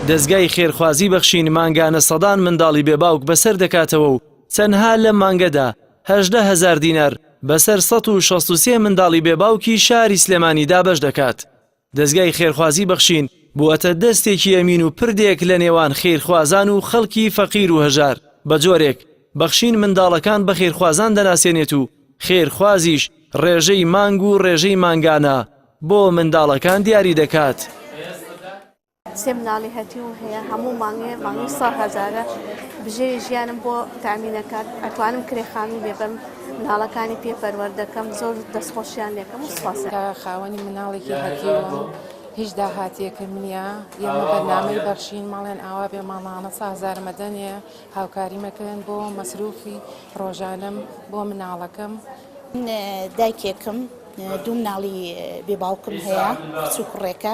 دەستگای خێرخوازی بەخشین مانگانە سەدان منداڵی بێباوک بەسەر دەکاتەوە و چەندها لەم مانگەدا 18,000 دینار بەسەر 163 منداڵی بێباوکی شاری سلێمانی دابەش دەکات. دەستگای خێرخوازی بەخشین بووەتە دەستێکی ئەمین و پردێک لە نێوان خێرخوازان و خەڵکی فەقیر و هەژار. بە جۆرێک بەخشین منداڵەکان بە خێرخوازان دەناسێنێت و خێرخوازیش ڕێژەی مانگ و ڕێژەی مانگانە بۆ منداڵەکان دیاری دەکات. سێ مناڵی هەتی و هەیە هەموو مانگی 100,000 بژێری ژیانم بۆ تامینەکات ئەتوانم کرێخانی بێبم مناڵەکانی پێپەروەر دەکەم زۆر دەستخۆشیان لێکەم و سوپاسە. خاوەنی مناڵێکی هەتیوە هیچ داهاتیەکەم نییە ئێمە بەرنامەی بەخشین ماڵێن ئاوا بێ ماڵانە 100,000 مەدەنێ هاوکاری مەکەن بۆ مەسروفی ڕۆژانم بۆ مناڵەکەم. دایکێکم دوو مناڵی بێباوکم هەیە کچ و کوڕێکە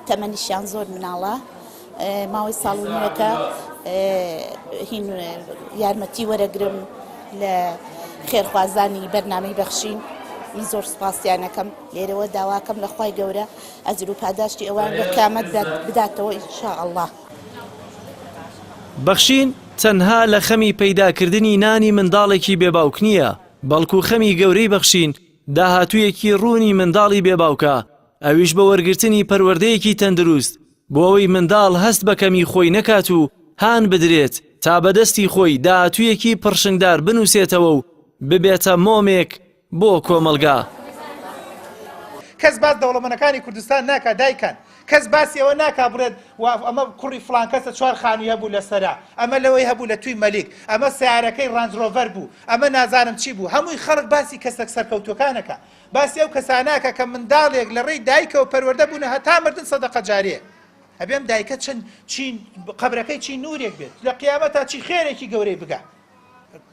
تەمەنیشیان زۆر مناڵە ماوەی ساڵ و نیوەکە هین یارمەتی وەرەگرم لە خێرخوازانی بەرنامەی بەخشین من زۆر سوپاسیانەکەم لێرەوە داواکەم لە خوای گەورە ئەجر و پاداشتی ئەوان بە کامەت بداتەوە ئینشاءالله. بەخشین تەنها لە خەمی پەیداکردنی نانی منداڵێکی بێباوک نییە بەڵکو خەمی گەورەی بەخشین داهاتوویەکی ڕوونی منداڵی بێباوکە ئەویش بە وەرگرتنی پەروەردەیەکی تەندروست بۆ ئەوەی منداڵ هەست بە کەمی خۆی نەکات و هان بدرێت تا بەدەستی خۆی داهاتوویەکی پڕشنگدار بنووسێتەوە و ببێتە مۆمێک بۆ کۆمەلگا. کەس باس دەوڵەمەندەکانی کوردستان ناکات دایکان کەس باسی ئەوە ناکا بڕێت ئەمە کوڕی فڵان کەسە 4 خانووی هەبوو لەسەرا ئەمە لەوەی هەبوو لە توی مەلیک ئەمە سیارەکەی ڕانجڕۆڤەر بوو ئەمە نازانم چی بوو هەمووی خەڵک باسی کەسە سەرکەوتوەکانەکە باسی ئەو کەساناکە کە منداڵێک لە ڕێی دایکەوە پەروەردە بوون هەتا مردن سەدەقە جاریە ئەبێم دایکە چەند قەبرەکەی چی نورێک بێت لە قیامەتا چی خێرێکی گەورەی بگا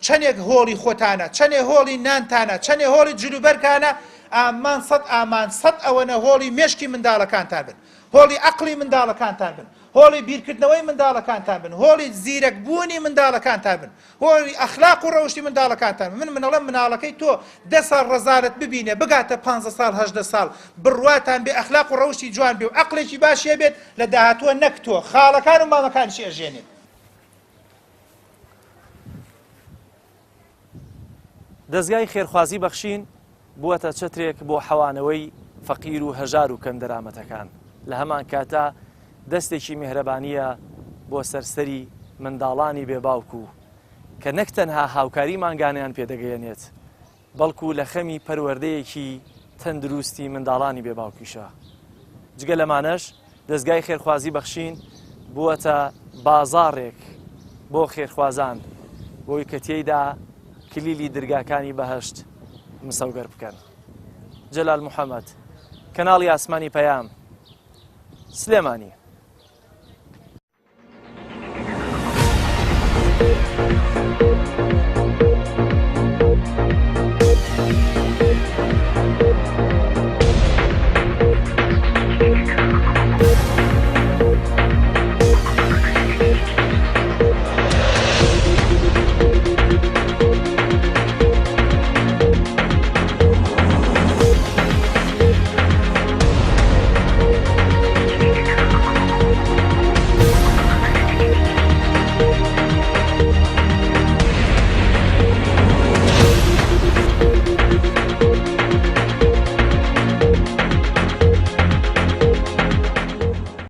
چەندێک هۆڵی خۆتانە چەندێک هۆڵی نانتانە چەندێک هۆڵی جلوبەرکانە ئامان سەد ئەوەنە هۆڵی مێشکی منداڵەکانتان بن هۆڵی عەقڵی منداڵەکانتان بن هۆڵی بیرکردنەوەی منداڵەکانتان بن هۆڵی زیرەکبوونی منداڵەکانتان بن هۆڵی ئەخلاق و ڕەوشی منداڵەکانتان بن منەڵەم مناڵەکەی تۆ 10 ساڵ ڕەزالت ببینێ بگاتە 15 ساڵ 18 ساڵ بڕواتان بێ ئەخلاق و ڕەوشی جوان بێ و عەقڵێکی باشیە بێت لە داهاتووە نەک تۆ خاڵەکان و مامەکانشی ئەژێنێت. دەستگای خێرخوازی بەخشین بووەتە چەترێک بۆ حەوانەوەی فەقیر و هەژار و کەم دەرامەتەکان لە هەمان کاتە دەستێکی میهرەبانیە بۆ سەرسەری منداڵانی بێباوک و کە نەک تەنها هاوکاری مانگانیان پێدەگەیەنێت بەڵکو لە خەمی پەروەردەیەکی تەندروستی منداڵانی بێباوکیشە. جگە لەمانەش دەستگای خێرخوازی بەخشین بووەتە بازاڕێک بۆ خێرخوازان بۆی کە تێیدا کلیلی دەرگاکانی بەهەشت مسەوگەر بکەن. جەلال محەممەد کەناڵی ئاسمانی پەیام سلێمانی.